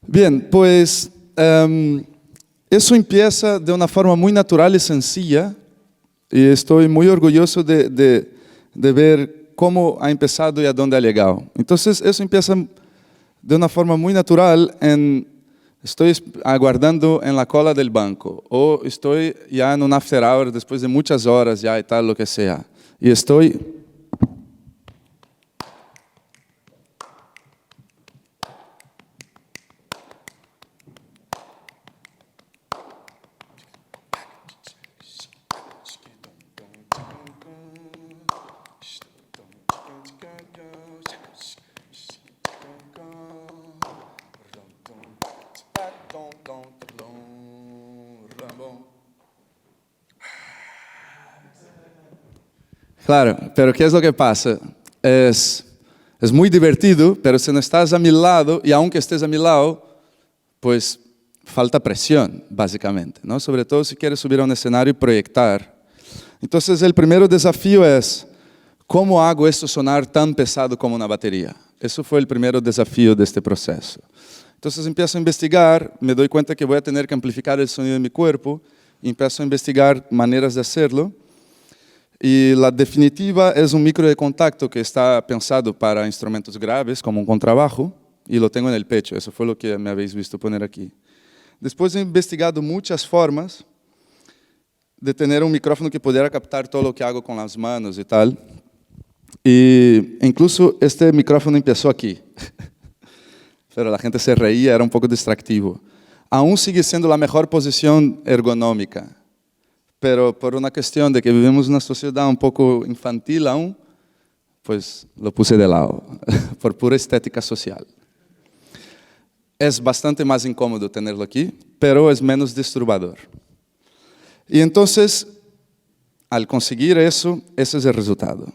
Bien, pues eso empieza de una forma muy natural y sencilla y estoy muy orgulloso de ver cómo ha empezado y a dónde ha llegado. Entonces eso empieza de una forma muy natural estoy aguardando en la cola del banco o estoy ya en un after hour después de muchas horas ya y tal, lo que sea. Y estoy... Claro, pero ¿qué es lo que pasa? Es muy divertido, pero si no estás a mi lado, y aunque estés a mi lado, pues falta presión, básicamente, ¿no? Sobre todo si quieres subir a un escenario y proyectar. Entonces, el primer desafío es, ¿cómo hago esto sonar tan pesado como una batería? Eso fue el primer desafío de este proceso. Entonces, empiezo a investigar, me doy cuenta que voy a tener que amplificar el sonido de mi cuerpo, y empiezo a investigar maneras de hacerlo. Y la definitiva es un micro de contacto que está pensado para instrumentos graves, como un contrabajo, y lo tengo en el pecho. Eso fue lo que me habéis visto poner aquí. Después he investigado muchas formas de tener un micrófono que pudiera captar todo lo que hago con las manos y tal. Y incluso este micrófono empezó aquí. Pero la gente se reía, era un poco distractivo. Aún sigue siendo la mejor posición ergonómica. Pero por una cuestión de que vivimos en una sociedad un poco infantil aún, pues lo puse de lado, por pura estética social. Es bastante más incómodo tenerlo aquí, pero es menos disturbador. Y entonces, al conseguir eso, ese es el resultado.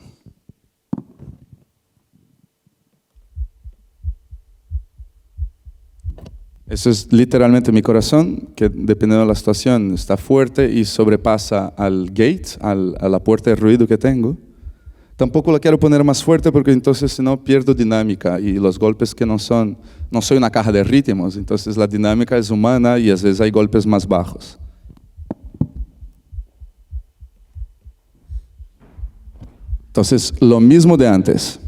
Eso es literalmente mi corazón, que dependiendo de la situación está fuerte y sobrepasa al gate, a la puerta de ruido que tengo. Tampoco la quiero poner más fuerte porque entonces si no pierdo dinámica y los golpes que no soy una caja de ritmos, entonces la dinámica es humana y a veces hay golpes más bajos. Entonces, lo mismo de antes.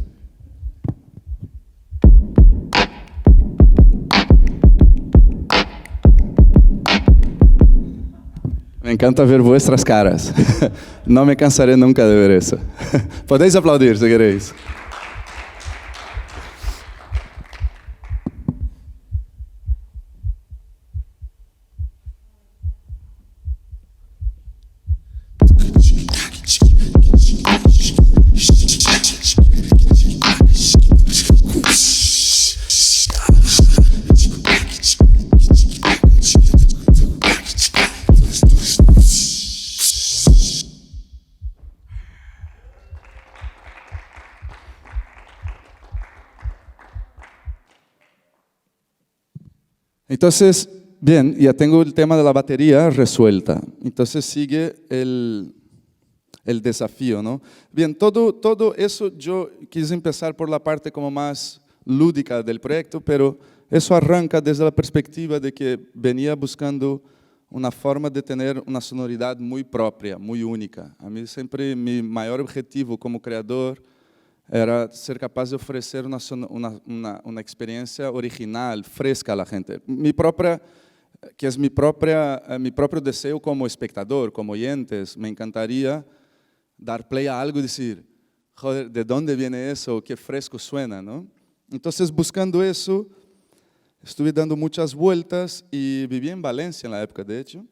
Me encanta ver vuestras caras. No me cansaré nunca de ver eso. Podéis aplaudir si queréis. Entonces, bien, ya tengo el tema de la batería resuelta. Entonces sigue el desafío, ¿no? Bien, todo eso yo quise empezar por la parte como más lúdica del proyecto, pero eso arranca desde la perspectiva de que venía buscando una forma de tener una sonoridad muy propia, muy única. A mí siempre mi mayor objetivo como creador era ser capaz de ofrecer una experiencia original, fresca a la gente. Que es mi propio deseo como espectador, como oyentes. Me encantaría dar play a algo y decir, joder, ¿de dónde viene eso? Qué fresco suena, ¿no? Entonces, buscando eso, estuve dando muchas vueltas y viví en Valencia en la época, de hecho.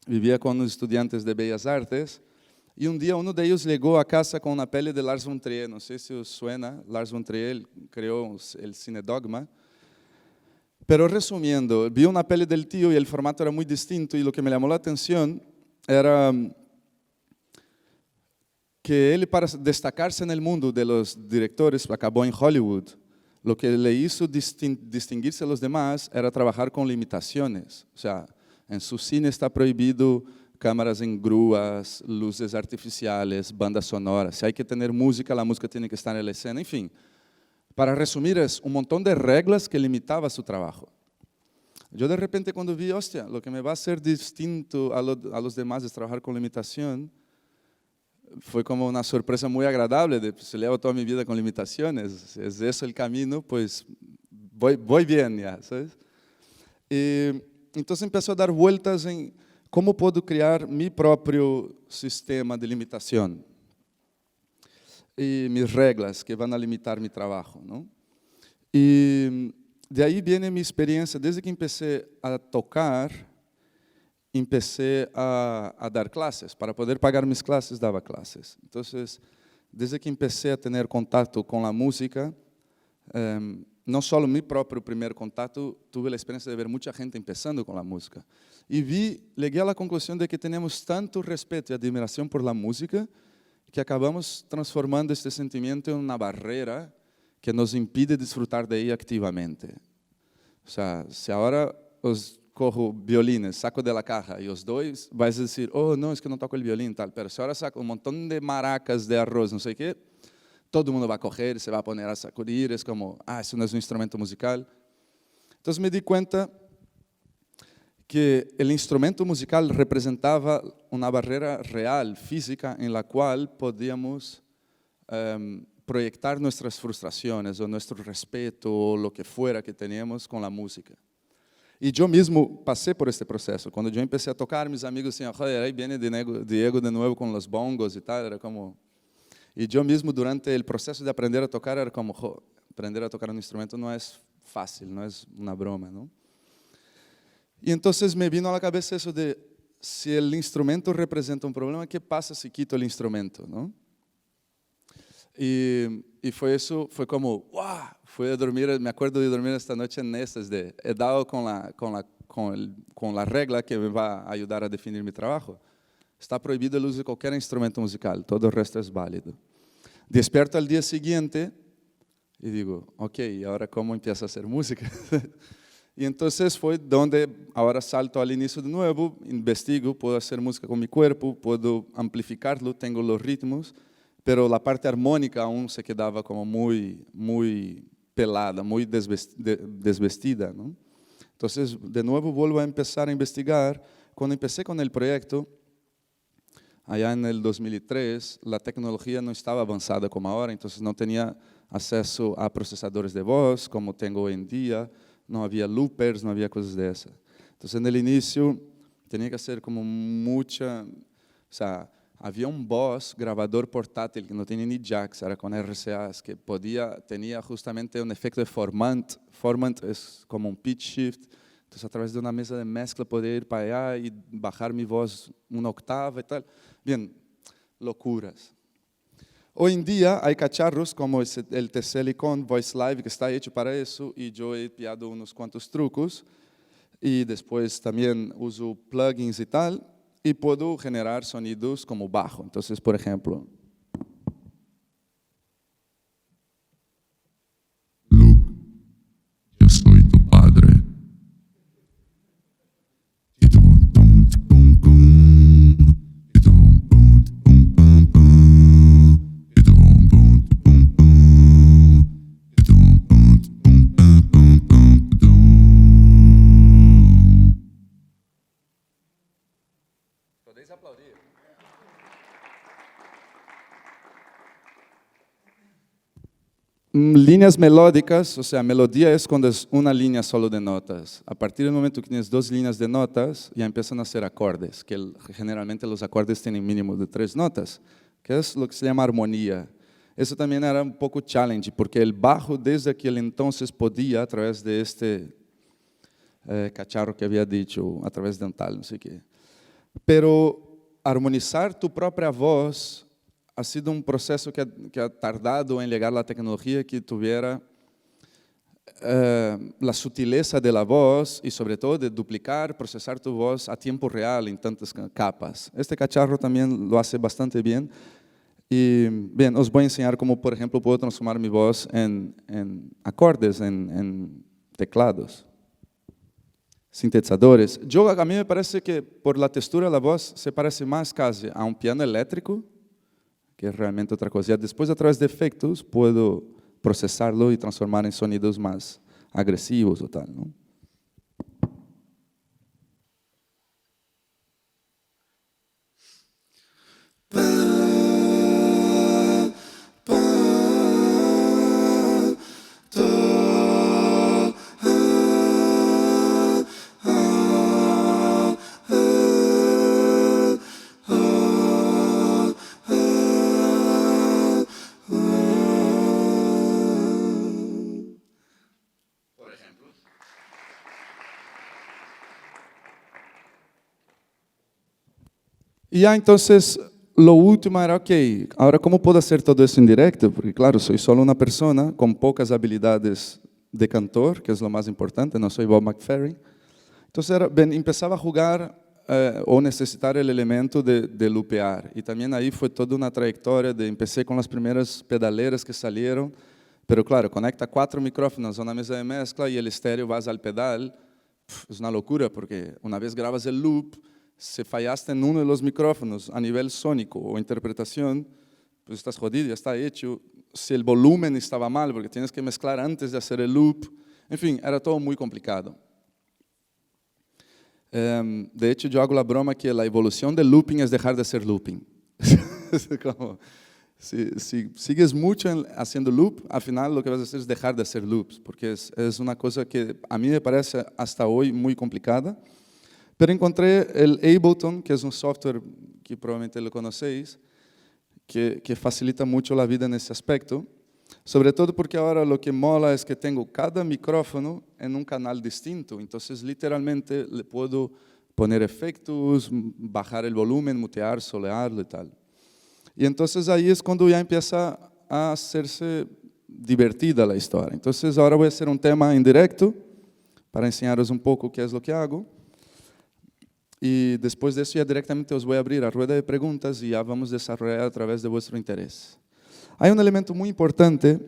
Vivía con unos estudiantes de Bellas Artes. Y un día uno de ellos llegó a casa con una peli de Lars von Trier, no sé si os suena, Lars von Trier creó el cine Dogma. Pero resumiendo, vi una peli del tío y el formato era muy distinto y lo que me llamó la atención era que él, para destacarse en el mundo de los directores, acabó en Hollywood. Lo que le hizo distinguirse a los demás era trabajar con limitaciones. O sea, en su cine está prohibido cámaras en grúas, luces artificiales, bandas sonoras. Si hay que tener música, la música tiene que estar en la escena. En fin, para resumir, es un montón de reglas que limitaba su trabajo. Yo de repente cuando vi, hostia, lo que me va a hacer distinto a los demás es trabajar con limitación, fue como una sorpresa muy agradable de, pues, llevo toda mi vida con limitaciones, es eso el camino, pues voy bien ya, ¿sabes? Y entonces empezó a dar vueltas en cómo puedo crear mi propio sistema de limitación y mis reglas que van a limitar mi trabajo, ¿no? Y de ahí viene mi experiencia, desde que empecé a tocar, empecé a dar clases. Para poder pagar mis clases, daba clases. Entonces, desde que empecé a tener contacto con la música, no solo mi propio primer contacto, tuve la experiencia de ver mucha gente empezando con la música. Y llegué a la conclusión de que tenemos tanto respeto y admiración por la música que acabamos transformando este sentimiento en una barrera que nos impide disfrutar de ella activamente. O sea, si ahora os cojo violines, saco de la caja y os doy, vais a decir, oh, no, es que no toco el violín, tal. Pero si ahora saco un montón de maracas de arroz, no sé qué, todo el mundo va a coger, se va a poner a sacudir, es como, eso no es un instrumento musical. Entonces me di cuenta que el instrumento musical representaba una barrera real, física, en la cual podíamos proyectar nuestras frustraciones o nuestro respeto o lo que fuera que teníamos con la música. Y yo mismo pasé por este proceso. Cuando yo empecé a tocar, mis amigos decían, joder, ahí viene Diego de nuevo con los bongos y tal. Era como... Y yo mismo durante el proceso de aprender a tocar, era como, aprender a tocar un instrumento no es fácil, no es una broma, ¿no? Y entonces me vino a la cabeza eso de, si el instrumento representa un problema, ¿qué pasa si quito el instrumento, no? Y fue eso, fue como, ¡wow! Fui a dormir, me acuerdo de dormir esta noche en estas de, he dado con la regla que me va a ayudar a definir mi trabajo. Está prohibido el uso de cualquier instrumento musical, todo el resto es válido. Despierto al día siguiente y digo, ok, ¿y ahora cómo empiezo a hacer música? Y entonces fue donde ahora salto al inicio de nuevo, investigo, puedo hacer música con mi cuerpo, puedo amplificarlo, tengo los ritmos, pero la parte armónica aún se quedaba como muy pelada, muy desvestida, ¿no? Entonces, de nuevo vuelvo a empezar a investigar. Cuando empecé con el proyecto, allá en el 2003, la tecnología no estaba avanzada como ahora, entonces no tenía acceso a procesadores de voz como tengo hoy en día, no había loopers, no había cosas de esas. Entonces, en el inicio, tenía que hacer como mucha, o sea, había un Boss grabador portátil que no tenía ni jacks, era con RCAs, que tenía justamente un efecto de formant. Formant es como un pitch shift. Entonces, a través de una mesa de mezcla, podía ir para allá y bajar mi voz una octava y tal. Bien, locuras. Hoy en día hay cacharros como el Tcl Voice Live, que está hecho para eso, y yo he pillado unos cuantos trucos. Y después también uso plugins y tal, y puedo generar sonidos como bajo. Entonces, por ejemplo, Luke, yo soy tu padre. Y tum, tum, tum, tum. Y tum, tum, tum, tum, tum. Y tum, tum, tum, tum. Y tum, tum, tum, tum, tum, tum, tum. podéis aplaudir. Líneas melódicas, o sea, melodía es cuando es una línea solo de notas. A partir del momento que tienes dos líneas de notas, ya empiezan a ser acordes, que generalmente los acordes tienen mínimo de 3 notas, que es lo que se llama armonía. Eso también era un poco challenge, porque el bajo desde aquel entonces podía, a través de este cacharro que había dicho, a través de un tal, no sé qué. Pero armonizar tu propia voz ha sido un proceso que ha tardado en llegar a la tecnología que tuviera la sutileza de la voz y sobre todo de duplicar, procesar tu voz a tiempo real en tantas capas. Este cacharro también lo hace bastante bien. Y bien, os voy a enseñar cómo, por ejemplo, puedo transformar mi voz en acordes, en teclados, sintetizadores. A mí me parece que por la textura de la voz se parece más casi a un piano eléctrico, que es realmente otra cosa. Después, a través de efectos, puedo procesarlo y transformar en sonidos más agresivos o tal, ¿no? Y ya entonces lo último era, ok, ahora ¿cómo puedo hacer todo eso en directo? Porque claro, soy solo una persona con pocas habilidades de cantor, que es lo más importante, no soy Bob McFerrin. Entonces empezaba a jugar o necesitar el elemento de lupear. Y también ahí fue toda una trayectoria empecé con las primeras pedaleras que salieron, pero claro, conecta 4 micrófonos a una mesa de mezcla y el estéreo vas al pedal. Es una locura porque una vez grabas el loop, si fallaste en uno de los micrófonos a nivel sónico o interpretación, pues estás jodido, ya está hecho. Si el volumen estaba mal, porque tienes que mezclar antes de hacer el loop. En fin, era todo muy complicado. De hecho, yo hago la broma que la evolución del looping es dejar de ser looping. Como, si sigues mucho haciendo loop, al final lo que vas a hacer es dejar de hacer loops, porque es una cosa que a mí me parece hasta hoy muy complicada. Pero encontré el Ableton, que es un software que probablemente lo conocéis, que facilita mucho la vida en ese aspecto. Sobre todo porque ahora lo que mola es que tengo cada micrófono en un canal distinto. Entonces, literalmente, le puedo poner efectos, bajar el volumen, mutear, solearlo y tal. Y entonces ahí es cuando ya empieza a hacerse divertida la historia. Entonces, ahora voy a hacer un tema en directo para enseñaros un poco qué es lo que hago. Y después de eso ya directamente os voy a abrir a rueda de preguntas y ya vamos a desarrollar a través de vuestro interés. Hay un elemento muy importante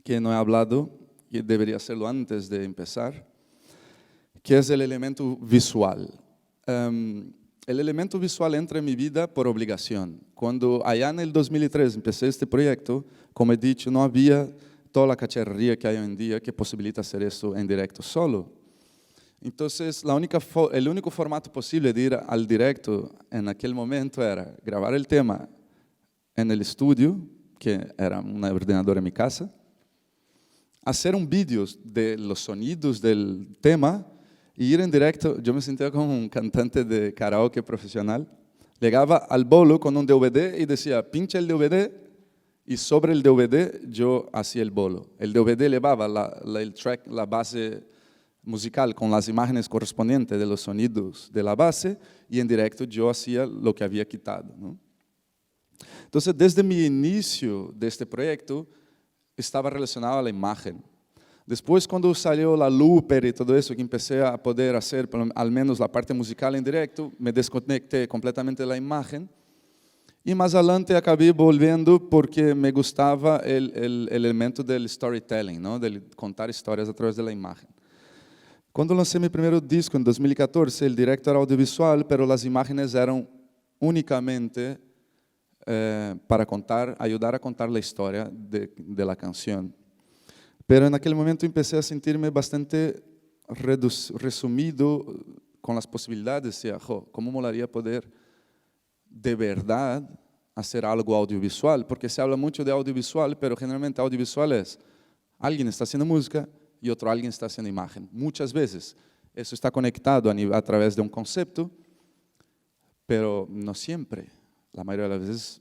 que no he hablado, y debería hacerlo antes de empezar, que es el elemento visual. El elemento visual entra en mi vida por obligación. Cuando allá en el 2003 empecé este proyecto, como he dicho, no había toda la cacharrería que hay hoy en día que posibilita hacer esto en directo solo. Entonces, el único formato posible de ir al directo en aquel momento era grabar el tema en el estudio, que era un ordenador en mi casa, hacer un vídeo de los sonidos del tema y ir en directo. Yo me sentía como un cantante de karaoke profesional. Llegaba al bolo con un DVD y decía, pincha el DVD, y sobre el DVD yo hacía el bolo. El DVD llevaba el track, la base musical con las imágenes correspondientes de los sonidos de la base, y en directo yo hacía lo que había quitado, ¿no? Entonces, desde mi inicio de este proyecto, estaba relacionado a la imagen. Después, cuando salió la Looper y todo eso, que empecé a poder hacer al menos la parte musical en directo, me desconecté completamente de la imagen. Y más adelante acabé volviendo porque me gustaba el elemento del storytelling, ¿no? De contar historias a través de la imagen. Cuando lancé mi primer disco en 2014, el directo era audiovisual, pero las imágenes eran únicamente para ayudar a contar la historia de la canción. Pero en aquel momento empecé a sentirme bastante resumido con las posibilidades. Decía, ¿cómo molaría poder de verdad hacer algo audiovisual? Porque se habla mucho de audiovisual, pero generalmente audiovisual es alguien está haciendo música y otro alguien está haciendo imagen. Muchas veces eso está conectado a través de un concepto, pero no siempre. La mayoría de las veces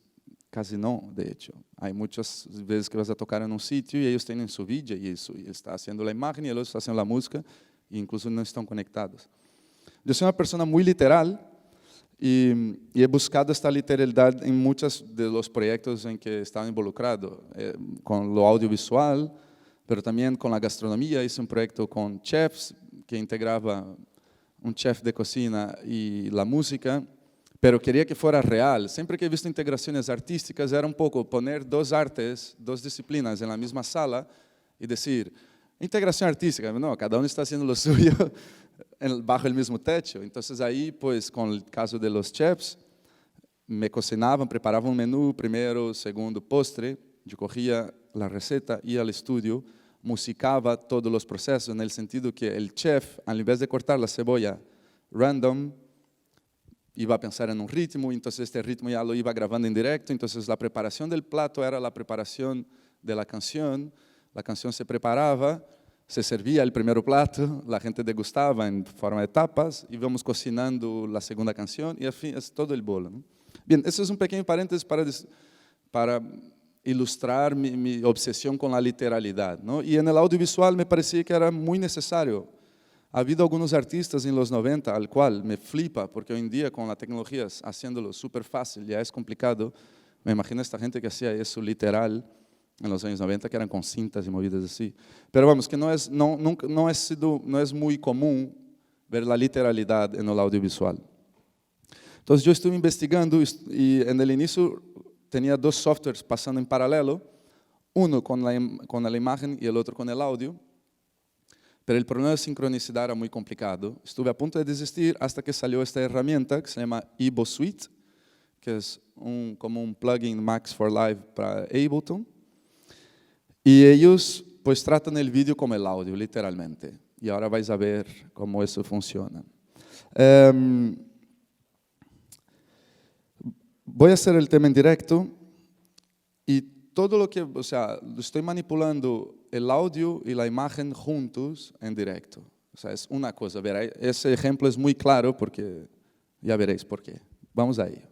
casi no, de hecho. Hay muchas veces que vas a tocar en un sitio y ellos tienen su DJ y está haciendo la imagen y ellos están haciendo la música e incluso no están conectados. Yo soy una persona muy literal y he buscado esta literalidad en muchos de los proyectos en que he estado involucrado, con lo audiovisual, pero también con la gastronomía. Hice un proyecto con chefs que integraba un chef de cocina y la música, pero quería que fuera real. Siempre que he visto integraciones artísticas era un poco poner dos artes, dos disciplinas en la misma sala y decir, integración artística, no, cada uno está haciendo lo suyo bajo el mismo techo. Entonces ahí, pues, con el caso de los chefs, me cocinaban, preparaban un menú, primero, segundo, postre. Yo cogía la receta, ia al estudio, musicaba todos los procesos, en el sentido que el chef, al invés de cortar la cebolla random, iba a pensar en un ritmo, entonces este ritmo ya lo iba grabando en directo, entonces la preparación del plato era la preparación de la canción se preparaba, se servía el primer plato, la gente degustaba en forma de tapas, íbamos cocinando la segunda canción y al fin es todo el bolo, ¿no? Bien, eso es un pequeño paréntesis para ilustrar mi obsesión con la literalidad, ¿no? Y en el audiovisual me parecía que era muy necesario Ha habido algunos artistas en los 90 al cual me flipa, porque hoy en día con la tecnología haciéndolo súper fácil, ya es complicado. Me imagino esta gente que hacía eso literal en los años 90, que eran con cintas y movidas así. Pero vamos, que no es muy común ver la literalidad en el audiovisual. Entonces yo estuve investigando y en el inicio tenía dos softwares pasando en paralelo, uno con la imagen y el otro con el audio. Pero el problema de sincronicidad era muy complicado. Estuve a punto de desistir hasta que salió esta herramienta que se llama Ebo Suite, que es como un plugin Max for Live para Ableton. Y ellos pues tratan el vídeo como el audio, literalmente. Y ahora vais a ver cómo eso funciona. Voy a hacer el tema en directo y todo lo que, o sea, estoy manipulando el audio y la imagen juntos en directo. O sea, es una cosa. Verá, ese ejemplo es muy claro porque ya veréis por qué. Vamos a ello.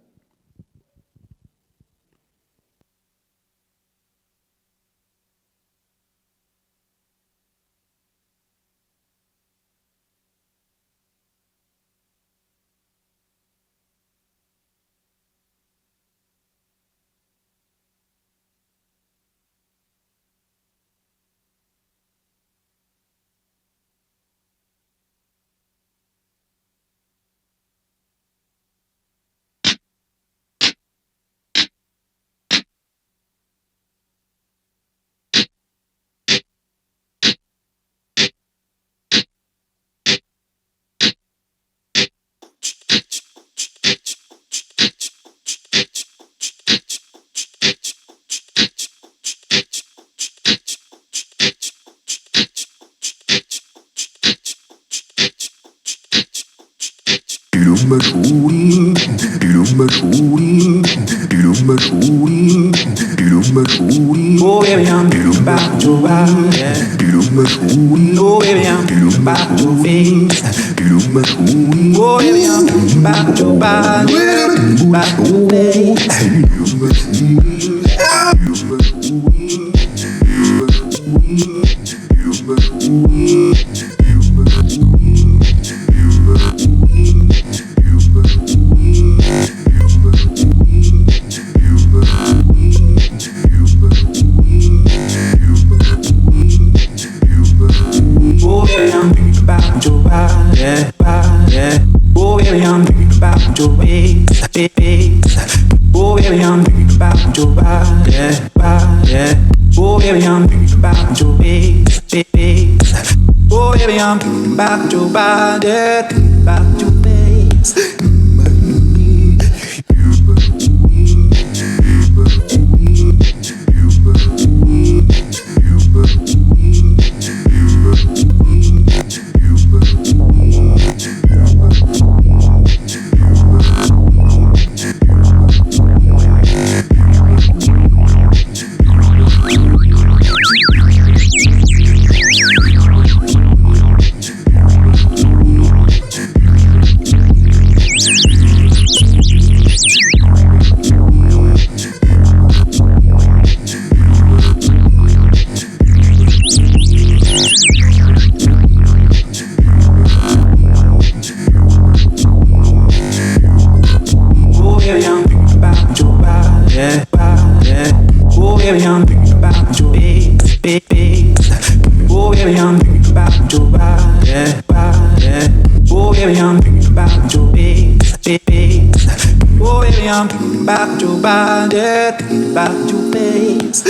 Oh baby, I'm about your body. Oh baby, I'm about your face. Oh baby, I'm about your body, about your face. Oh baby, I'm about your body, body. Oh baby, I'm about your waist, waist. Oh baby, I'm about your body, body. Oh baby, I'm about your waist, waist. Oh baby, I'm about your body, about your waist. Oh baby, I'm about your face, face. Oh baby, I'm about your body, body. Oh baby, I'm about your face, face. Oh baby, I'm about your body, about your face.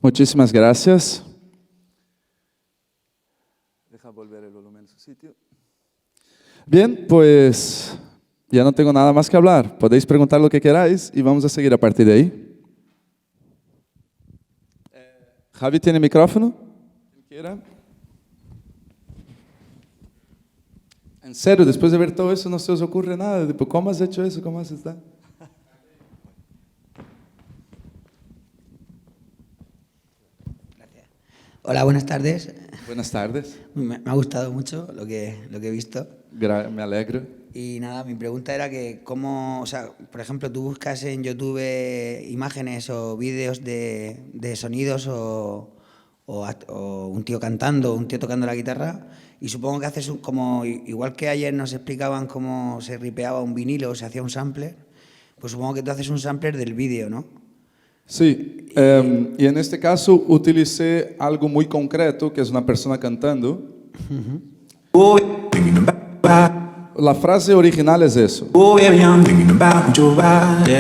Muchísimas gracias. Deja volver el volumen a su sitio. Bien, pues ya no tengo nada más que hablar. Podéis preguntar lo que queráis y vamos a seguir a partir de ahí. Javi tiene micrófono. ¿Quién quiera? En serio, después de ver todo eso no se os ocurre nada. Tipo, ¿cómo has hecho eso? ¿Cómo has estado? Hola, buenas tardes. Buenas tardes. Me ha gustado mucho lo que he visto. Me alegro. Y nada, mi pregunta era que cómo, o sea, por ejemplo, tú buscas en YouTube imágenes o vídeos de sonidos o un tío cantando, un tío tocando la guitarra, y supongo que haces como, igual que ayer nos explicaban cómo se ripeaba un vinilo o se hacía un sampler, pues supongo que tú haces un sampler del vídeo, ¿no? Sí, y en este caso utilicé algo muy concreto, que es una persona cantando. La frase original es eso. Oh, baby, I'm thinking about your body.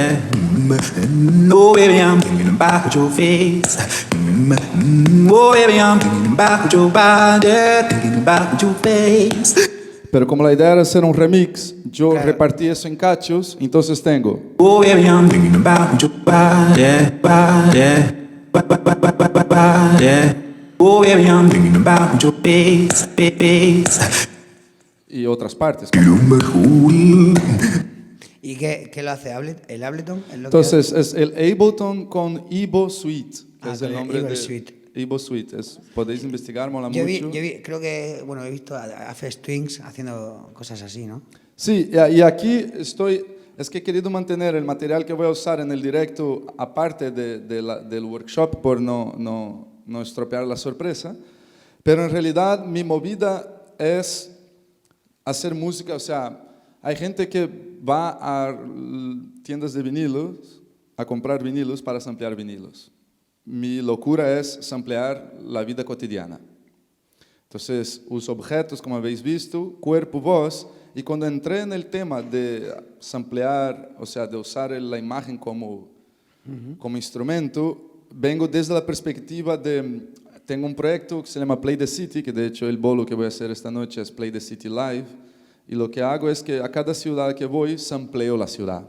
Oh baby, I'm thinking about your face. Oh baby, I'm thinking about your body, thinking about your face. Pero como la idea era hacer un remix, yo Claro. repartí eso en cachos, entonces tengo Oh baby, I'm thinking about your body, body. Oh baby, I'm thinking about your face, face. y otras partes. ¿Y qué lo hace? ¿El Ableton? ¿Es lo que Entonces es el Ableton con Evo Suite, que Ah, es el con el nombre Evo de Suite. Evo Suite. Podéis investigar, mola Yo mucho. creo que, bueno, he visto a Fest Twins haciendo cosas así, ¿no? Sí, y aquí es que he querido mantener el material que voy a usar en el directo aparte del workshop por no estropear la sorpresa, pero en realidad mi movida es hacer música, o sea, hay gente que va a tiendas de vinilos a comprar vinilos para samplear vinilos. Mi locura es samplear la vida cotidiana. Entonces, uso objetos, como habéis visto, cuerpo, voz, y cuando entré en el tema de samplear, o sea, de usar la imagen como instrumento, vengo desde la perspectiva de... Tengo un proyecto que se llama Play the City, que de hecho el bolo que voy a hacer esta noche es Play the City Live, y lo que hago es que a cada ciudad que voy, sampleo la ciudad.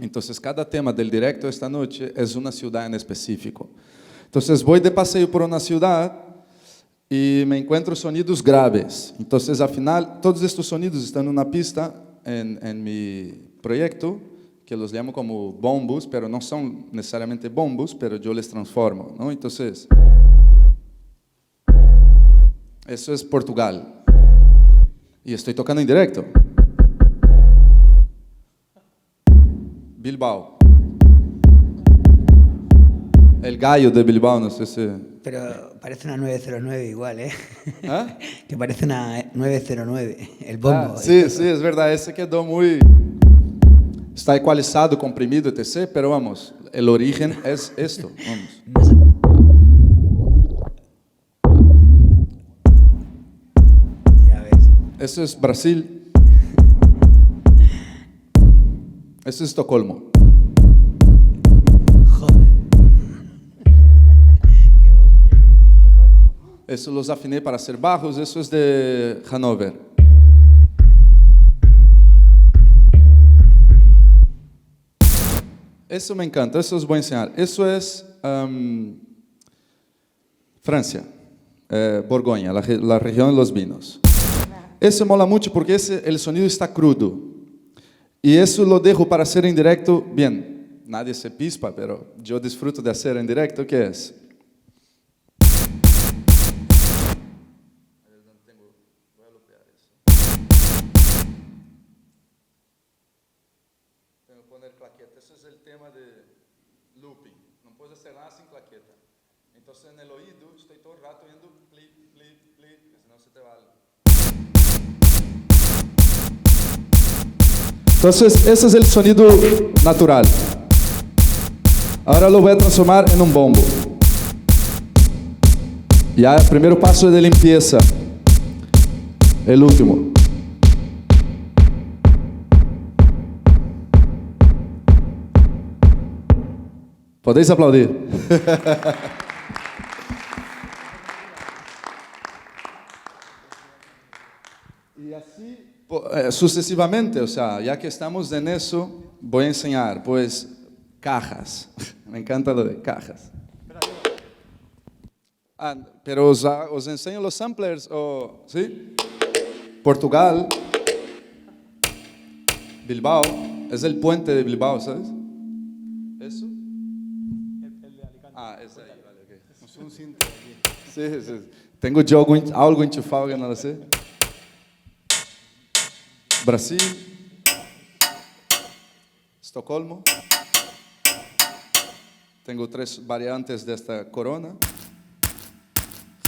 Entonces, cada tema del directo esta noche es una ciudad en específico. Entonces, voy de paseo por una ciudad y me encuentro sonidos graves. Entonces, al final, todos estos sonidos están en una pista en mi proyecto, que los llamo como bombos, pero no son necesariamente bombos, pero yo les transformo, ¿no? Entonces, eso es Portugal. Y estoy tocando en directo. Bilbao. El gallo de Bilbao, no sé si... Pero parece una 909 igual, ¿eh? ¿Ah? Que parece una 909, el bombo. Sí, es verdad, ese quedó muy... Está ecualizado, comprimido, etc. Pero vamos, el origen es esto, vamos. Ya ves. Eso es Brasil. Eso es Estocolmo. Joder. Qué bombo. Eso los afiné para hacer bajos, eso es de Hannover. Eso me encanta, eso os voy a enseñar. Eso es Francia, Borgoña, la región de los vinos. Eso mola mucho porque el sonido está crudo. Y eso lo dejo para hacer en directo. Bien, nadie se pispa, pero yo disfruto de hacer en directo, ¿qué es? Tengo que poner claqueta. Ese es el tema de looping. No puedes hacer nada sin claqueta. Entonces en el oído estoy todo el rato yendo plip, plip, plip, porque si no se te va algo. Entonces ese es el sonido natural. Ahora lo voy a transformar en un bombo. Ya el primer paso de limpieza. El último. Podéis aplaudir. Y así sucesivamente, o sea, ya que estamos en eso, voy a enseñar, pues, cajas. Me encanta lo de cajas. Pero os enseño los samplers, ¿sí? Portugal, Bilbao, es el puente de Bilbao, ¿sabes? ¿Eso? Esse aí, vale, ok. Um cinto aqui. Sí. Tengo yo algo enchufado que no lo sé. Brasil, Estocolmo. Tengo 3 variantes de esta corona.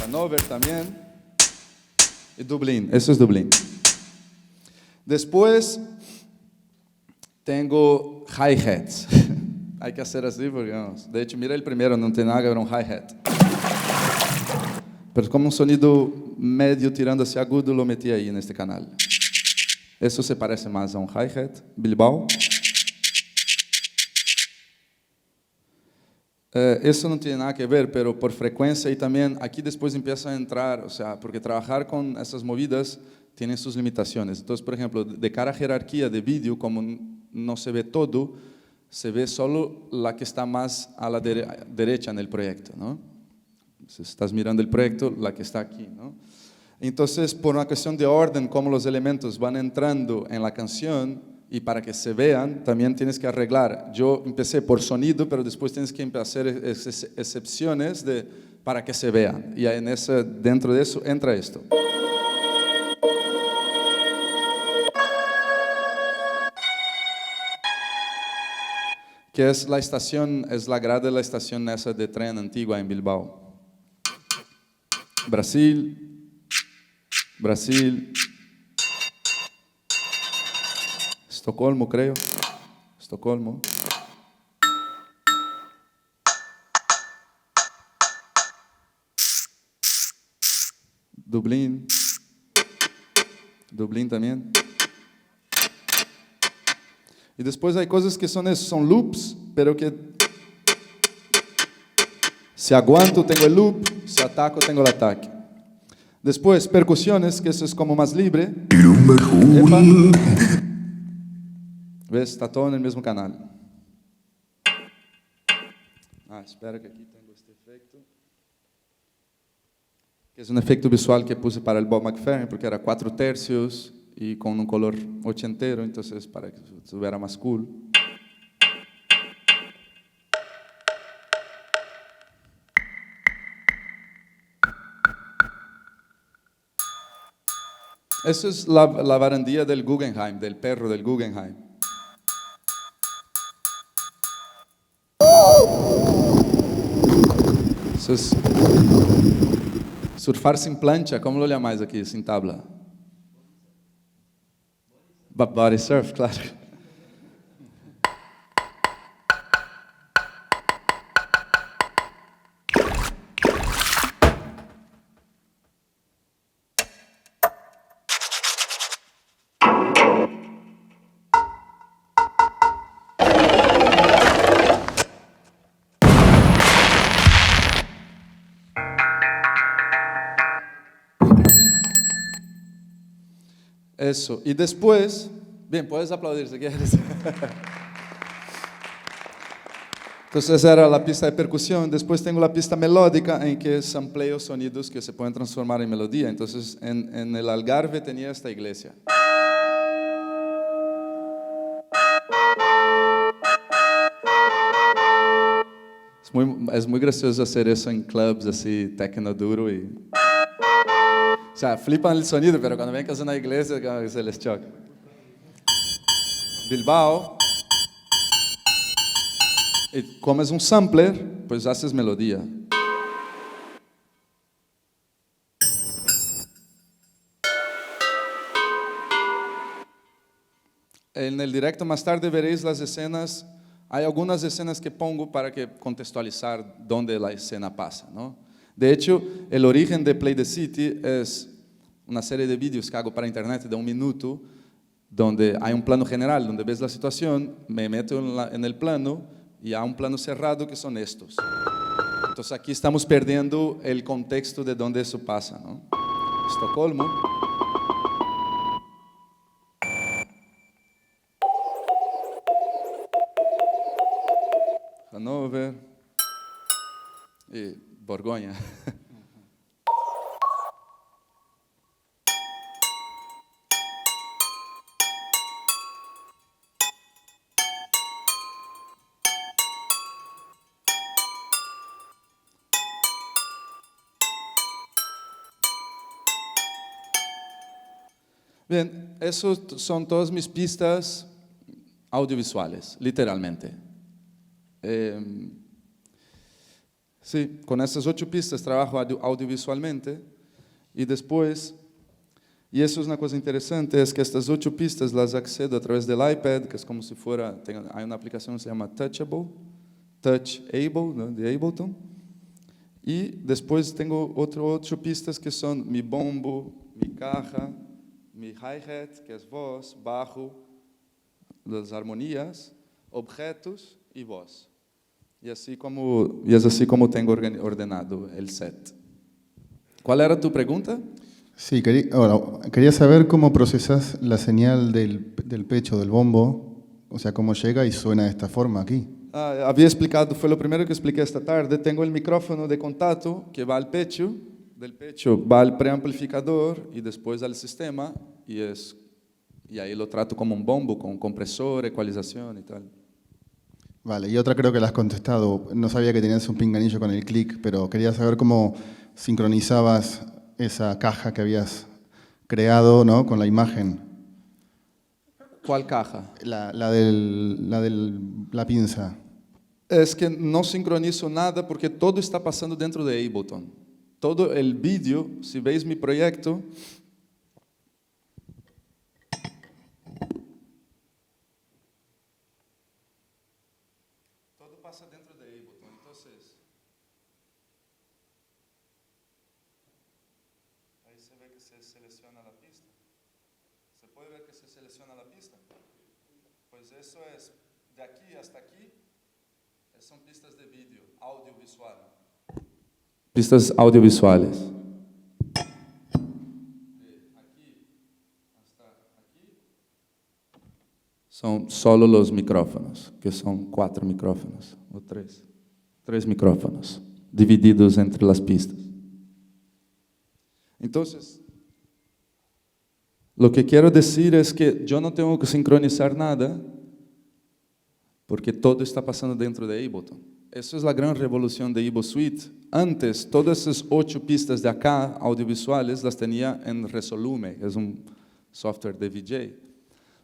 Hannover también. Y Dublín, eso es Dublín. Después tengo hi-hats. Hay que hacer así porque, vamos, de hecho, mira el primero, no tiene nada que ver un hi-hat. Pero como un sonido medio tirando hacia agudo, lo metí ahí en este canal. Eso se parece más a un hi-hat, Bilbao. Eso no tiene nada que ver, pero por frecuencia y también aquí después empieza a entrar, o sea, porque trabajar con esas movidas tiene sus limitaciones. Entonces, por ejemplo, de cara a jerarquía de vídeo, como no se ve todo, se ve solo la que está más a la derecha en el proyecto, ¿no? Si estás mirando el proyecto, la que está aquí, ¿no? Entonces, por una cuestión de orden, como los elementos van entrando en la canción y para que se vean, también tienes que arreglar. Yo empecé por sonido, pero después tienes que hacer excepciones para que se vean. Y dentro de eso entra esto. Que es la estación, es la grada de la estación esa de tren antigua en Bilbao. Brasil, Brasil, Estocolmo, creo. Estocolmo. Dublín. Dublín también. Y después hay cosas que son eso, son loops, pero que si aguanto tengo el loop, si ataco tengo el ataque. Después percusiones, que eso es como más libre. Epa. ¿Ves? Está todo en el mismo canal. Espera que aquí tengo este efecto. Que es un efecto visual que puse para el Bob McFerrin, porque era 4/3 y con un color ochentero, entonces para que estuviera más cool. Eso es la barandilla del Guggenheim, del perro del Guggenheim. Eso es surfar sin plancha, ¿cómo lo llamáis aquí, sin tabla? Body surf, claro. Eso. Y después, bien, puedes aplaudir si quieres. Entonces esa era la pista de percusión. Después tengo la pista melódica en que sampleo sonidos que se pueden transformar en melodía. Entonces en el Algarve tenía esta iglesia. Es muy gracioso hacer eso en clubs así, techno duro y... O sea, flipan el sonido, pero cuando ven que es una iglesia, se les choca. Bilbao. Y como es un sampler, pues haces melodía. En el directo más tarde veréis las escenas. Hay algunas escenas que pongo para que contextualizar dónde la escena pasa, ¿no? De hecho, el origen de Play the City es una serie de vídeos que hago para internet de 1 minuto, donde hay un plano general, donde ves la situación, me meto en el plano y hay un plano cerrado que son estos. Entonces aquí estamos perdiendo el contexto de dónde eso pasa, ¿no? Estocolmo. Hannover y Borgoña. Bien, esos son todas mis pistas audiovisuales, literalmente. Sí, con estas 8 pistas trabajo audiovisualmente y después, y eso es una cosa interesante, es que estas 8 pistas las accedo a través del iPad, que es como si fuera, hay una aplicación que se llama Touchable, ¿no? De Ableton, y después tengo 8 pistas que son mi bombo, mi caja, mi hi-hat, que es voz, bajo, las armonías, objetos y voz. Y es así como tengo ordenado el set. ¿Cuál era tu pregunta? Sí, quería saber cómo procesas la señal del pecho, del bombo, o sea, cómo llega y suena de esta forma aquí. Había explicado, fue lo primero que expliqué esta tarde. Tengo el micrófono de contacto que va al pecho, del pecho va al preamplificador y después al sistema y ahí lo trato como un bombo con compresor, ecualización y tal. Vale, y otra creo que la has contestado. No sabía que tenías un pinganillo con el clic, pero quería saber cómo sincronizabas esa caja que habías creado, ¿no?, con la imagen. ¿Cuál caja? La pinza. Es que no sincronizo nada porque todo está pasando dentro de Ableton. Todo el vídeo, si veis mi proyecto, todo pasa dentro de Ableton. Entonces, ahí se ve que se selecciona la pista. ¿Se puede ver que se selecciona la pista? Pues eso es, de aquí hasta aquí, son pistas de vídeo, audiovisual. Pistas audiovisuales. De aquí hasta aquí son solo los micrófonos, que son 4 micrófonos, o 3. 3 micrófonos, divididos entre las pistas. Entonces, lo que quiero decir es que yo no tengo que sincronizar nada, porque todo está pasando dentro de Ableton. Esa es la gran revolución de Ebo Suite. Antes, todas esas 8 pistas de acá, audiovisuales, las tenía en Resolume, es un software de VJ.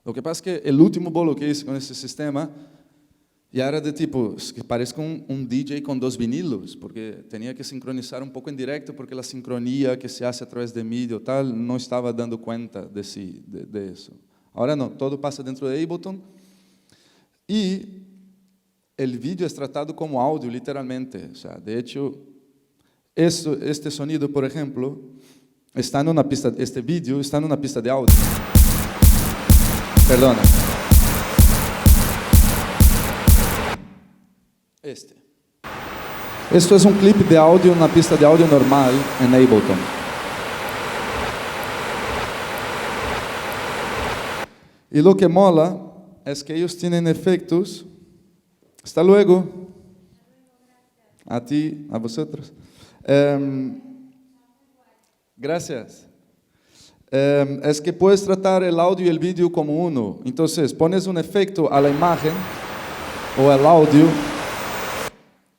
Lo que pasa es que el último bolo que hice con ese sistema ya era de tipo, es que parezco un DJ con 2 vinilos, porque tenía que sincronizar un poco en directo, porque la sincronía que se hace a través de MIDI o tal, no estaba dando cuenta de eso. Ahora no, todo pasa dentro de Ableton. Y el vídeo es tratado como audio, literalmente. O sea, de hecho, este sonido, por ejemplo, está en una pista, este vídeo está en una pista de audio. Perdona. Esto es un clip de audio, una pista de audio normal en Ableton. Y lo que mola es que ellos tienen efectos. Hasta luego. A ti, a vosotros. Gracias. Es que puedes tratar el audio y el vídeo como uno. Entonces, pones un efecto a la imagen o al audio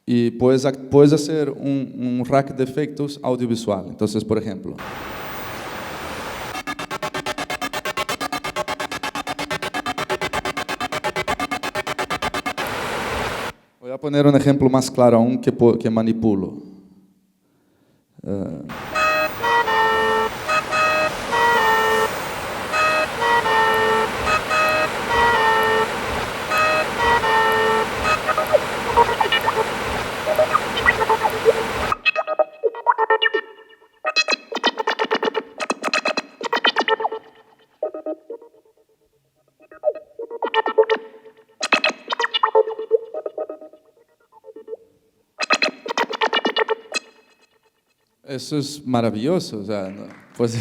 y puedes hacer un rack de efectos audiovisual. Entonces, por ejemplo, voy a poner un ejemplo más claro aún que manipulo. Eso es maravilloso. O sea, pues,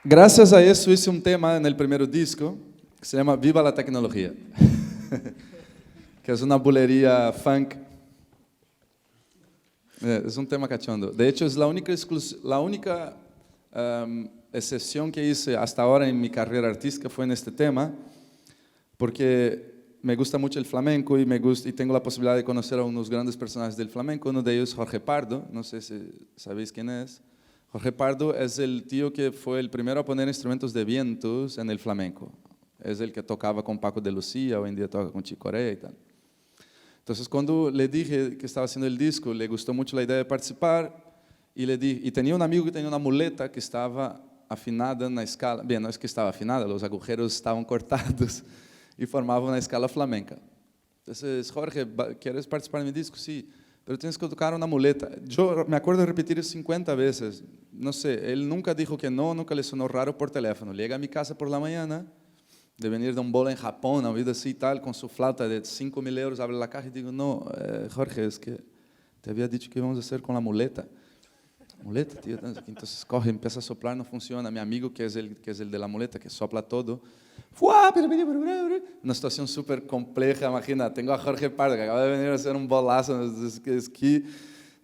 gracias a eso hice un tema en el primer disco que se llama Viva la Tecnología, que es una bulería funk. Es un tema cachondo. De hecho, es la única excepción que hice hasta ahora en mi carrera artística fue en este tema, porque me gusta mucho el flamenco y tengo la posibilidad de conocer a unos grandes personajes del flamenco. Uno de ellos, Jorge Pardo, no sé si sabéis quién es. Jorge Pardo es el tío que fue el primero a poner instrumentos de vientos en el flamenco. Es el que tocaba con Paco de Lucía, hoy en día toca con Chico Corea y tal. Entonces, cuando le dije que estaba haciendo el disco, le gustó mucho la idea de participar y tenía un amigo que tenía una muleta que estaba afinada en la escala. Bien, no es que estaba afinada, los agujeros estaban cortados y formavam una escala flamenca. Entonces, Jorge, ¿quieres participar en mi disco? Sí, pero tienes que tocar una muleta. Yo me acuerdo de repetir eso 50 veces. No sé, él nunca dijo que no, nunca le sonó raro por teléfono. Llega a mi casa por la mañana, de venir de un bolo en Japón, ha habido así y tal, con su flauta de 5.000 euros, abre la caja y digo, no, Jorge, es que te había dicho que íbamos a hacer con la muleta. Muleta, tío. Entonces coge, empieza a soplar, no funciona. Mi amigo, que es el de la muleta, que sopla todo. Una situación súper compleja, imagina. Tengo a Jorge Pardo, que acaba de venir a hacer un bolazo de esquí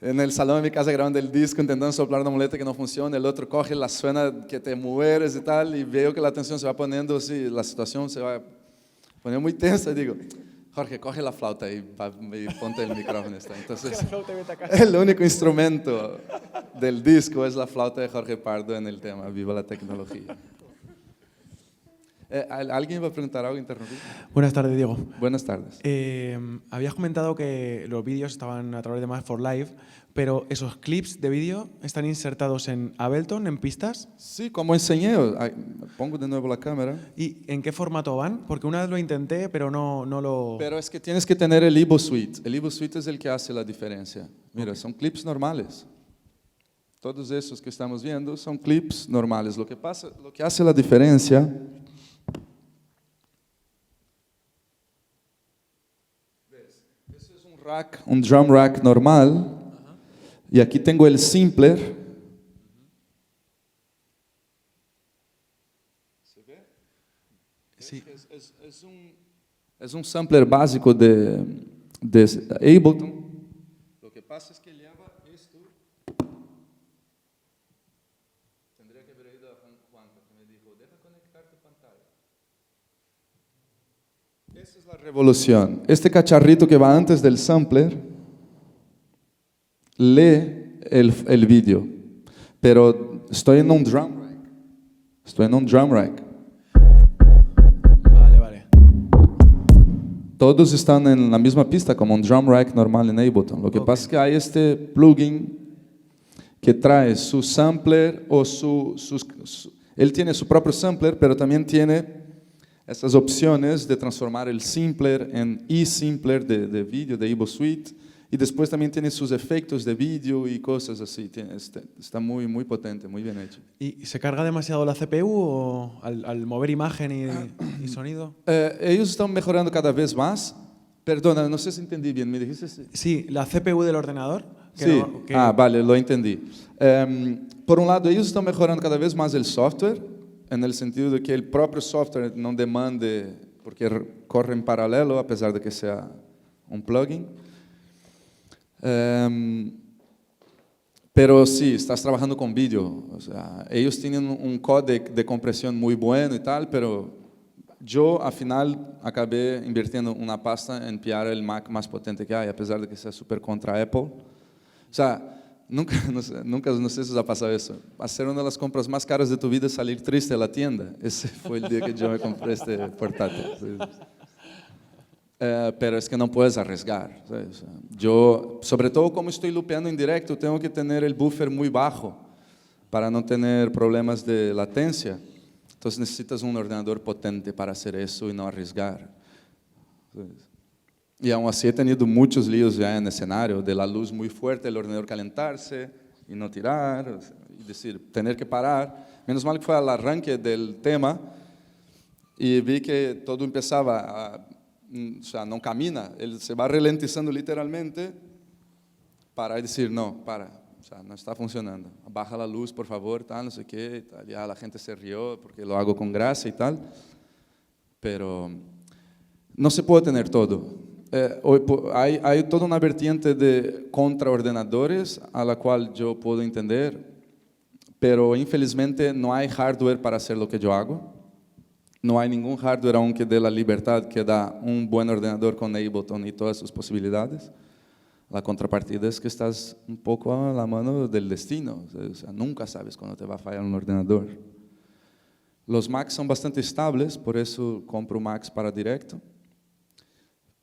en el salón de mi casa grabando el disco, intentando soplar una muleta que no funciona. El otro coge, la suena que te mueres y tal, y veo que la tensión se va poniendo así, la situación se va poniendo muy tensa. Y digo, Jorge, coge la flauta y ponte el micrófono. Entonces, el único instrumento del disco es la flauta de Jorge Pardo en el tema Viva la tecnología. ¿Alguien va a preguntar algo? Interrumpir. Buenas tardes, Diego. Buenas tardes. Habías comentado que los vídeos estaban a través de Math for Live, pero esos clips de vídeo están insertados en Ableton, en pistas. Sí, como enseñé. Pongo de nuevo la cámara. ¿Y en qué formato van? Porque una vez lo intenté, pero no lo... Pero es que tienes que tener el Evo Suite. El Evo Suite es el que hace la diferencia. Mira, son clips normales. Todos esos que estamos viendo son clips normales. Lo que hace la diferencia... Un drum rack normal, y aquí tengo el Simpler. ¿Se ve? Sí. Es un sampler básico de Ableton. Lo que pasa es que lleva esto. Tendría que haber ido a Juan, porque me dijo, deja conectar tu pantalla. Esa es la revolución. Este cacharrito que va antes del sampler lee el vídeo, pero estoy en un drum rack. Vale. Todos están en la misma pista como un drum rack normal en Ableton. Lo que pasa es que hay este plugin que trae su sampler o él tiene su propio sampler, pero también tiene estas opciones de transformar el Simpler en eSimpler de vídeo, de Evo Suite, y después también tiene sus efectos de vídeo y cosas así. Está muy, muy potente, muy bien hecho. ¿Y se carga demasiado la CPU o al mover imagen y sonido? Ellos están mejorando cada vez más. Perdona, no sé si entendí bien, ¿me dijiste? Sí, la CPU del ordenador. Sí, vale, lo entendí. Por un lado, ellos están mejorando cada vez más el software, en el sentido de que el propio software no demande, porque corre en paralelo, a pesar de que sea un plugin. Pero sí, estás trabajando con vídeo. O sea, ellos tienen un códec de compresión muy bueno y tal, pero yo al final acabé invirtiendo una pasta en pillar el Mac más potente que hay, a pesar de que sea súper contra Apple. O sea, nunca, no sé si os ha pasado eso. Hacer una de las compras más caras de tu vida es salir triste de la tienda. Ese fue el día que yo me compré este portátil. Pero es que no puedes arriesgar, ¿sabes? Yo, sobre todo como estoy lupeando en directo, tengo que tener el buffer muy bajo para no tener problemas de latencia. Entonces necesitas un ordenador potente para hacer eso y no arriesgar, ¿sabes? Y aún así he tenido muchos líos ya en escenario, de la luz muy fuerte, el ordenador calentarse y no tirar, o sea, y decir, tener que parar. Menos mal que fue al arranque del tema y vi que todo empezaba o sea, no camina, él se va ralentizando literalmente para decir, no, para, o sea, no está funcionando, baja la luz, por favor, tal, no sé qué, tal. Ya la gente se rió porque lo hago con gracia y tal, pero no se puede tener todo. Hay toda una vertiente de contraordenadores a la cual yo puedo entender, pero infelizmente no hay hardware para hacer lo que yo hago. No hay ningún hardware aún que dé la libertad que da un buen ordenador con Ableton y todas sus posibilidades. La contrapartida es que estás un poco a la mano del destino, o sea, nunca sabes cuándo te va a fallar un ordenador. Los Macs son bastante estables, por eso compro Macs para directo.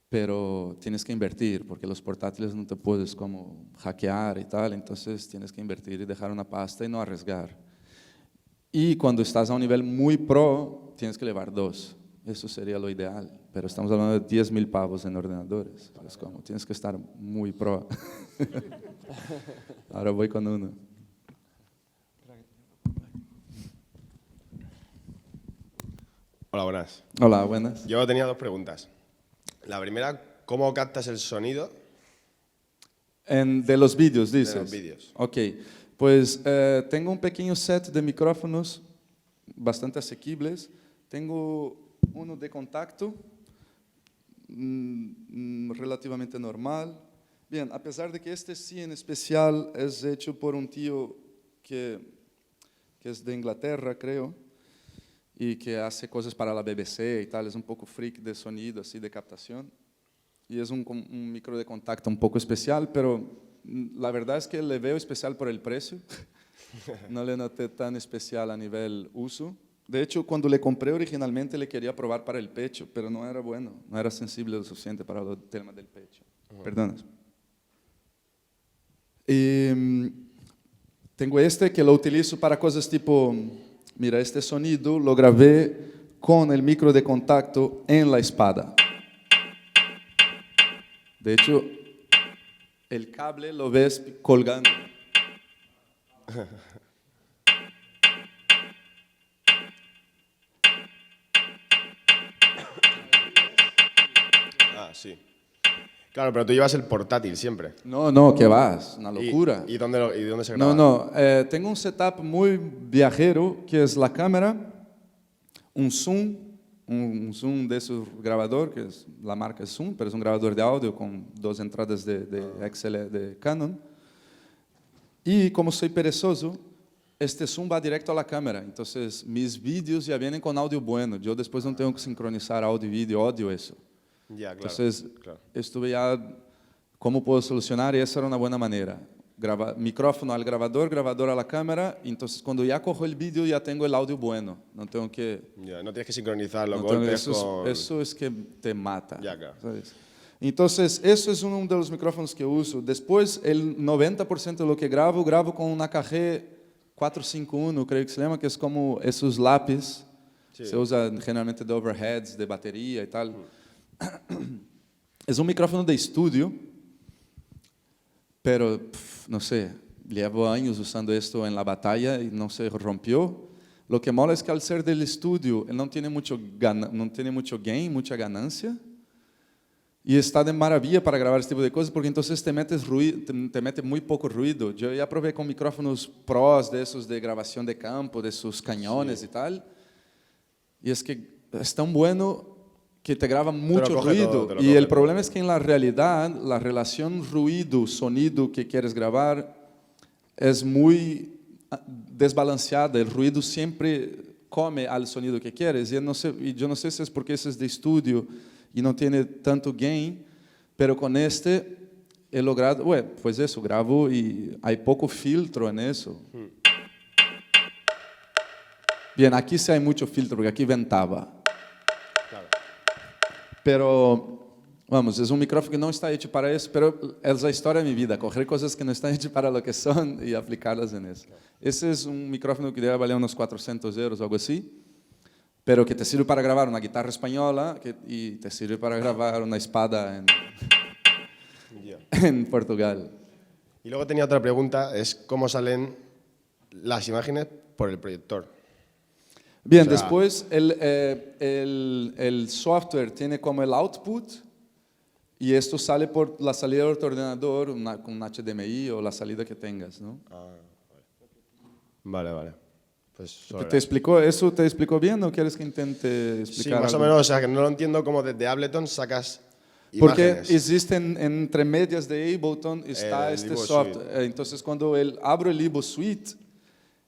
Pero tienes que invertir, porque los portátiles no te puedes como hackear y tal, entonces tienes que invertir y dejar una pasta y no arriesgar. Y cuando estás a un nivel muy pro, tienes que llevar 2. Eso sería lo ideal, pero estamos hablando de 10.000 pavos en ordenadores. Es como, tienes que estar muy pro. Ahora voy con uno. Hola, buenas. Hola, buenas. Yo tenía dos preguntas. La primera, ¿cómo captas el sonido? De los vídeos, dices. De los vídeos. Ok, pues tengo un pequeño set de micrófonos bastante asequibles. Tengo uno de contacto, relativamente normal. Bien, a pesar de que este sí en especial es hecho por un tío que es de Inglaterra, creo, y que hace cosas para la BBC y tal, es un poco freak de sonido, así de captación. Y es un micro de contacto un poco especial, pero la verdad es que le veo especial por el precio. No le noté tan especial a nivel uso. De hecho, cuando le compré originalmente le quería probar para el pecho, pero no era bueno, no era sensible lo suficiente para el tema del pecho. Perdona. Y tengo este que lo utilizo para cosas tipo, mira, este sonido lo grabé con el micro de contacto en la espada. De hecho, el cable lo ves colgando. Ah, sí. Claro, pero tú llevas el portátil siempre. No, que vas, una locura. ¿Y dónde se graba? No, tengo un setup muy viajero, que es la cámara, un Zoom de su grabador, que es la marca Zoom, pero es un grabador de audio con 2 entradas de XL de Canon. Y como soy perezoso, este Zoom va directo a la cámara, entonces mis vídeos ya vienen con audio bueno, yo después no tengo que sincronizar audio y vídeo, odio eso. Ya, claro. Entonces, claro. estuve ya, ¿cómo puedo solucionar? Y esa era una buena manera. Micrófono al grabador, grabador a la cámara, entonces cuando ya cojo el vídeo ya tengo el audio bueno, no tengo que... Ya, no tienes que sincronizar los no tengo- golpes eso, con... eso es que te mata. Ya, claro. ¿Sabes? Entonces, eso es uno de los micrófonos que uso. Después, el 90% de lo que grabo con una KG 451, creo que se llama, que es como esos lápiz. Sí. Se usa generalmente de overheads, de batería y tal. Es un micrófono de estudio, pero no sé, llevo años usando esto en la batalla y no se rompió. Lo que mola es que al ser del estudio, él no tiene mucho gain, mucha ganancia. Y está de maravilla para grabar este tipo de cosas, porque entonces te mete muy poco ruido. Yo ya probé con micrófonos pros de esos de grabación de campo, de sus cañones y tal. Y es que es tan bueno que te graba mucho coge ruido. todo, te lo Y coge el problema todo. es que en la realidad, la relación ruido-sonido que quieres grabar es muy desbalanceada. El ruido siempre come al sonido que quieres. Y yo no sé si es porque ese es de estudio y no tiene tanto gain, pero con este he logrado, pues eso, grabo y hay poco filtro en eso. Bien, aquí sí hay mucho filtro, porque aquí ventaba. Claro. Pero, vamos, es un micrófono que no está hecho para eso, pero es la historia de mi vida, coger cosas que no están hechas para lo que son y aplicarlas en eso. Ese es un micrófono que debe valer unos 400 euros o algo así, pero que te sirve para grabar una guitarra española y te sirve para grabar una espada Ya. en Portugal. Y luego tenía otra pregunta, es cómo salen las imágenes por el proyector. Bien, O sea, después el software tiene como el output y esto sale por la salida de tu ordenador, con un HDMI o la salida que tengas, ¿no? Vale. Pues sobre ¿Te explicó bien o quieres que intente explicar Sí, más o algo? menos, o sea, que no lo entiendo cómo desde Ableton sacas Porque imágenes. existen entre medias de Ableton está El este Ivo software. Suite. Entonces, cuando él abre el Ivo Suite,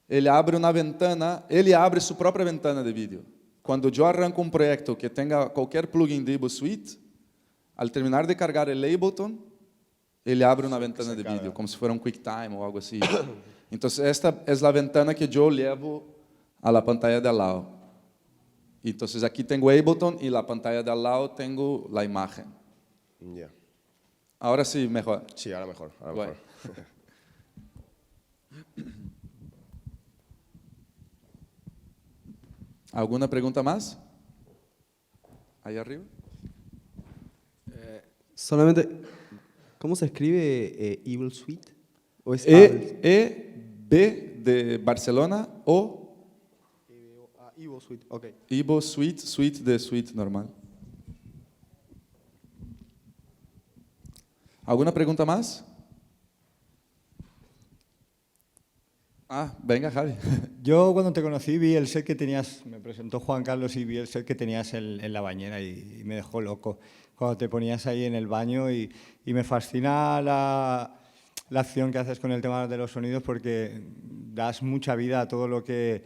ele abre una ventana, ele abre su propia ventana de vídeo. Cuando yo arranco un proyecto que tenga cualquier plugin de Ivo Suite, al terminar de cargar el Ableton, ele abre una ventana de vídeo, como si fuera un QuickTime o algo así. Entonces, esta es la ventana que yo llevo a la pantalla de al lado. Entonces, aquí tengo Ableton y la pantalla de al lado tengo la imagen. Ya. Ahora sí, mejor. Sí, ahora mejor. Guay. ¿Alguna pregunta más? Ahí arriba. Solamente, ¿cómo se escribe Evil Suite? ¿O es Ableton? B de Barcelona o Evo Suite, ok. Evo Suite, suite de suite normal. ¿Alguna pregunta más? Ah, venga, Javi. Yo cuando te conocí vi el set que tenías, me presentó Juan Carlos y vi el set que tenías en la bañera y me dejó loco cuando te ponías ahí en el baño y me fascina la acción que haces con el tema de los sonidos porque das mucha vida a todo lo que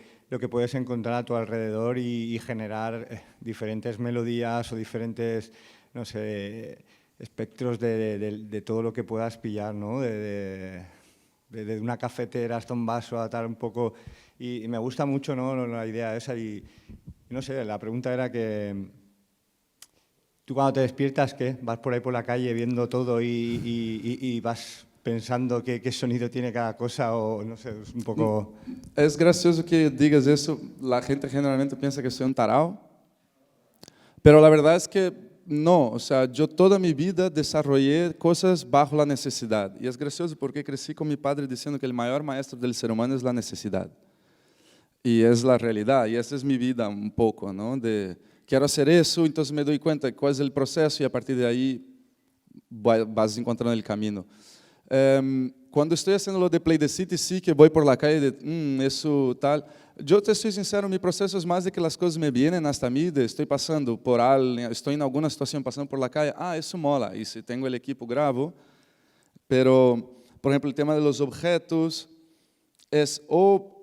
puedes encontrar a tu alrededor y generar diferentes melodías o diferentes, no sé, espectros de todo lo que puedas pillar, ¿no? De una cafetera hasta un vaso a tal un poco. Y me gusta mucho, ¿no?, la idea esa. Y no sé, la pregunta era que tú cuando te despiertas, ¿qué? ¿Vas por ahí por la calle viendo todo y vas pensando qué sonido tiene cada cosa? O no sé, es un poco... Es gracioso que digas eso. La gente generalmente piensa que soy un tarao. Pero la verdad es que no, o sea, yo toda mi vida desarrollé cosas bajo la necesidad. Y es gracioso porque crecí con mi padre diciendo que el mayor maestro del ser humano es la necesidad. Y es la realidad, y esa es mi vida un poco, ¿no? De quiero hacer eso, entonces me doy cuenta de cuál es el proceso y a partir de ahí vas encontrando el camino. Cuando estoy haciendo lo de Play the City, sí que voy por la calle de eso tal. Yo te soy sincero, mi proceso es más de que las cosas me vienen hasta mí, de estoy pasando por algo, estoy en alguna situación pasando por la calle, eso mola, y si tengo el equipo grabo, pero, por ejemplo, el tema de los objetos es o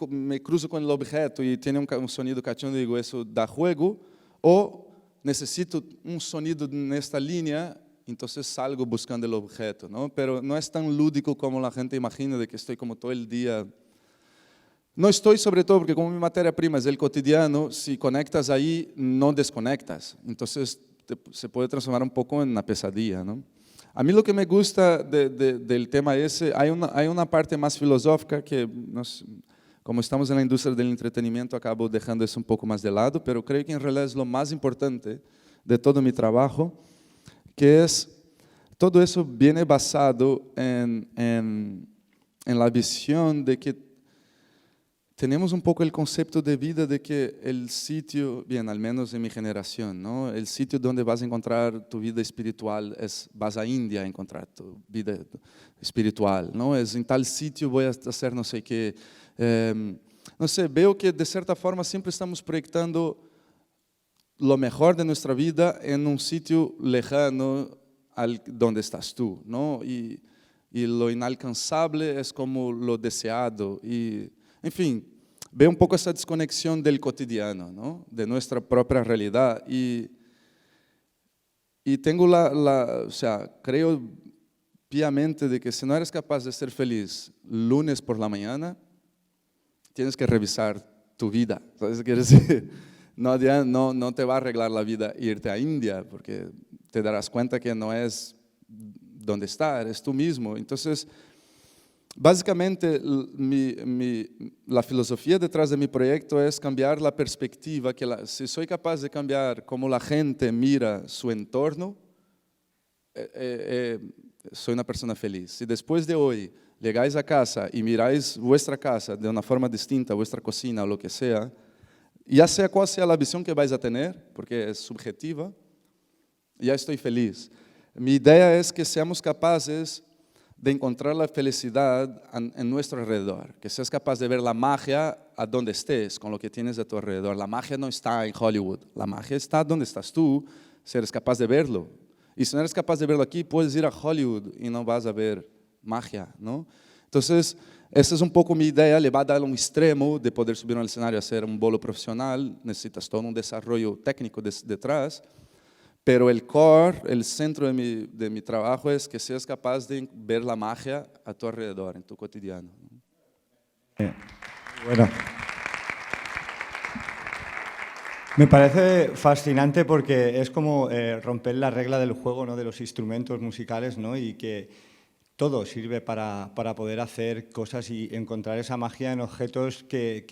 me cruzo con el objeto y tiene un sonido cachondo y digo, eso da juego, o necesito un sonido en esta línea, entonces salgo buscando el objeto, ¿no? Pero no es tan lúdico como la gente imagina, de que estoy como todo el día. No estoy, sobre todo porque como mi materia prima es el cotidiano, si conectas ahí, no desconectas. Entonces se puede transformar un poco en una pesadilla, ¿no? A mí lo que me gusta del tema ese, hay una parte más filosófica que, como estamos en la industria del entretenimiento, acabo dejando eso un poco más de lado, pero creo que en realidad es lo más importante de todo mi trabajo, que es, todo eso viene basado en la visión de que tenemos un poco el concepto de vida de que el sitio, bien, al menos en mi generación, ¿no? El sitio donde vas a encontrar tu vida espiritual vas a India a encontrar tu vida espiritual, ¿no? Es en tal sitio voy a hacer no sé qué. No sé, veo que de cierta forma siempre estamos proyectando lo mejor de nuestra vida en un sitio lejano al donde estás tú, ¿no? Y lo inalcanzable es como lo deseado y, en fin, veo un poco esa desconexión del cotidiano, ¿no? De nuestra propia realidad y tengo o sea, creo piamente de que si no eres capaz de ser feliz lunes por la mañana, tienes que revisar tu vida. ¿Sabes? Quiere decir, no te va a arreglar la vida irte a India, porque te darás cuenta que no es donde está, eres tú mismo. Entonces, básicamente, la filosofía detrás de mi proyecto es cambiar la perspectiva, si soy capaz de cambiar cómo la gente mira su entorno, soy una persona feliz. Si después de hoy llegáis a casa y miráis vuestra casa de una forma distinta, vuestra cocina o lo que sea, ya sea cual sea la visión que vais a tener, porque es subjetiva, ya estoy feliz. Mi idea es que seamos capaces de encontrar la felicidad en nuestro alrededor, que seas capaz de ver la magia a donde estés, con lo que tienes a tu alrededor. La magia no está en Hollywood, la magia está donde estás tú, si eres capaz de verlo. Y si no eres capaz de verlo aquí, puedes ir a Hollywood y no vas a ver magia, ¿no? Entonces, esa es un poco mi idea, le va a dar un extremo de poder subir al escenario a hacer un bolo profesional, necesitas todo un desarrollo técnico detrás, pero el core, el centro de mi trabajo es que seas capaz de ver la magia a tu alrededor, en tu cotidiano. Bueno. Me parece fascinante porque es como romper la regla del juego, ¿no? De los instrumentos musicales, ¿no? Y que todo sirve para poder hacer cosas y encontrar esa magia en objetos que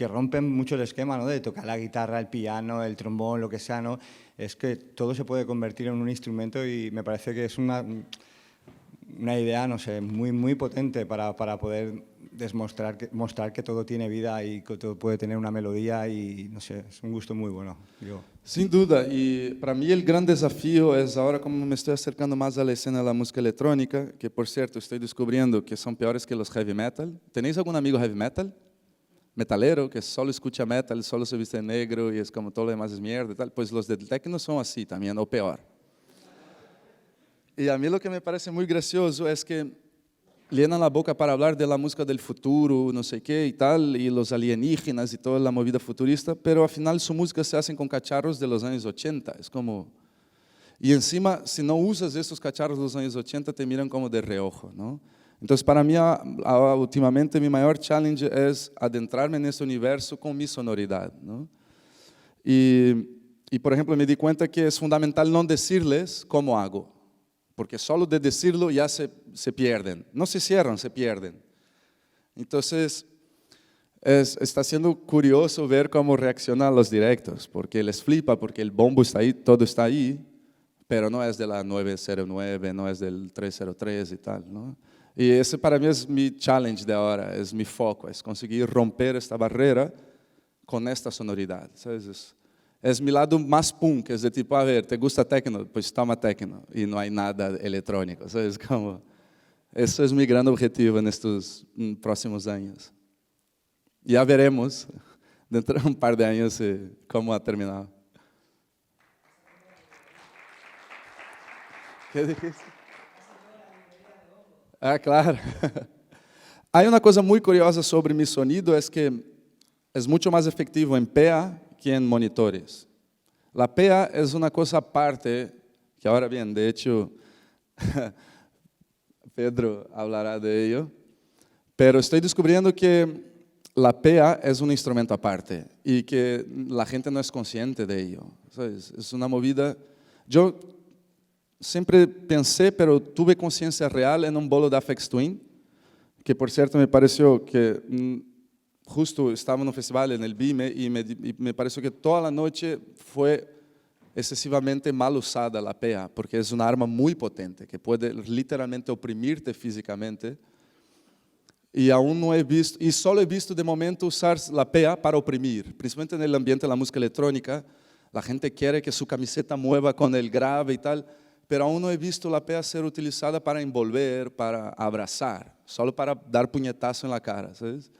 rompen mucho el esquema, ¿no? De tocar la guitarra, el piano, el trombón, lo que sea, ¿no? Es que todo se puede convertir en un instrumento y me parece que es una idea, no sé, muy, muy potente para poder mostrar que todo tiene vida y que todo puede tener una melodía y no sé, es un gusto muy bueno. Sin duda, y para mí el gran desafío es ahora como me estoy acercando más a la escena de la música electrónica, que por cierto estoy descubriendo que son peores que los heavy metal. ¿Tenéis algún amigo heavy metal? Metalero, que solo escucha metal, solo se viste de negro y es como todo lo demás es mierda y tal. Pues los del techno son así también, o peor. Y a mí lo que me parece muy gracioso es que llenan la boca para hablar de la música del futuro, no sé qué y tal, y los alienígenas y toda la movida futurista, pero al final su música se hace con cacharros de los años 80. Es como... Y encima, si no usas estos cacharros de los años 80, te miran como de reojo, ¿no? Entonces, para mí, últimamente, mi mayor challenge es adentrarme en ese universo con mi sonoridad, ¿no? Y, por ejemplo, me di cuenta que es fundamental no decirles cómo hago, porque solo de decirlo ya se pierden. No se cierran, se pierden. Entonces, está siendo curioso ver cómo reaccionan los directos, porque les flipa, porque el bombo está ahí, todo está ahí, pero no es de la 909, no es del 303 y tal, ¿no? Y ese para mí es mi challenge de ahora, es mi foco, es conseguir romper esta barrera con esta sonoridad, ¿sabes? Es mi lado más punk, es de tipo, a ver, ¿te gusta techno? Pues toma techno y no hay nada electrónico, ¿sabes? Como, eso es mi gran objetivo en estos próximos años. Ya veremos dentro de un par de años cómo ha terminado. ¿Qué dijiste? Ah, claro. Hay una cosa muy curiosa sobre mi sonido, es que es mucho más efectivo en PA que en monitores. La PA es una cosa aparte, que ahora bien, de hecho, Pedro hablará de ello, pero estoy descubriendo que la PA es un instrumento aparte y que la gente no es consciente de ello, ¿sabes? Es una movida... Yo siempre pensé, pero tuve conciencia real en un bolo de Aphex Twin, que por cierto me pareció que justo estaba en un festival en el BIME y me pareció que toda la noche fue excesivamente mal usada la PA, porque es una arma muy potente, que puede literalmente oprimirte físicamente. Y aún no he visto, y solo he visto de momento usar la PA para oprimir, principalmente en el ambiente de la música electrónica. La gente quiere que su camiseta mueva con el grave y tal, pero aún no he visto la PA ser utilizada para envolver, para abrazar, solo para dar puñetazo en la cara, ¿sabes?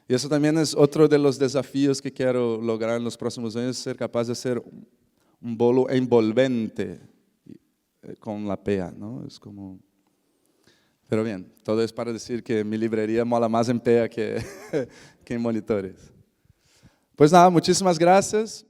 Y eso también es otro de los desafíos que quiero lograr en los próximos años, ser capaz de hacer un bolo envolvente con la PA, ¿no? Es como... Pero bien, todo es para decir que mi librería mola más en PA que en monitores. Pues nada, muchísimas gracias.